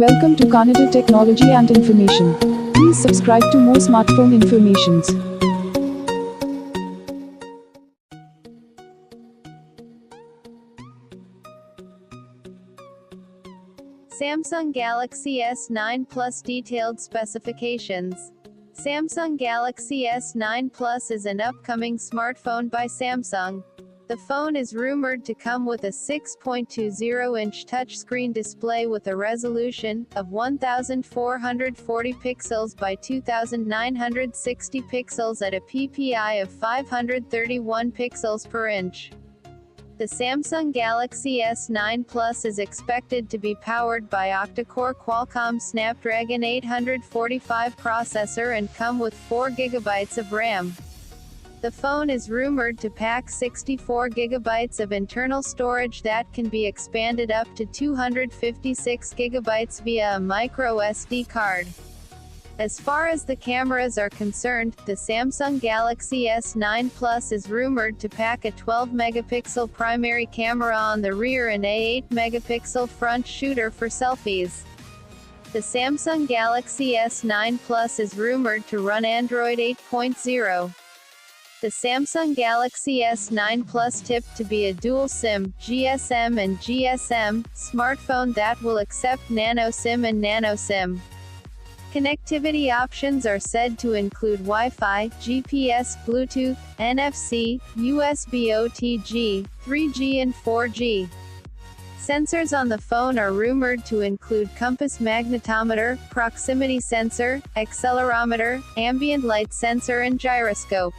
Welcome to Canada Technology and Information. Please subscribe to more smartphone informations. Samsung Galaxy S9 Plus detailed specifications. Samsung Galaxy S9 Plus is an upcoming smartphone by Samsung. The phone is rumored to come with a 6.20-inch touchscreen display with a resolution of 1440 pixels by 2960 pixels at a PPI of 531 pixels per inch. The Samsung Galaxy S9 Plus is expected to be powered by octa-core Qualcomm Snapdragon 845 processor and come with 4 GB of RAM. The phone is rumored to pack 64 GB of internal storage that can be expanded up to 256 GB via a micro SD card. As far as the cameras are concerned, the Samsung Galaxy S9 Plus is rumored to pack a 12-megapixel primary camera on the rear and a 8-megapixel front shooter for selfies. The Samsung Galaxy S9 Plus is rumored to run Android 8.0. The Samsung Galaxy S9 Plus tipped to be a dual SIM, GSM and GSM, smartphone that will accept Nano SIM and Nano SIM. Connectivity options are said to include Wi-Fi, GPS, Bluetooth, NFC, USB OTG, 3G and 4G. Sensors on the phone are rumored to include compass magnetometer, proximity sensor, accelerometer, ambient light sensor and gyroscope.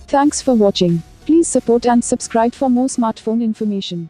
Thanks for watching. Please support and subscribe for more smartphone information.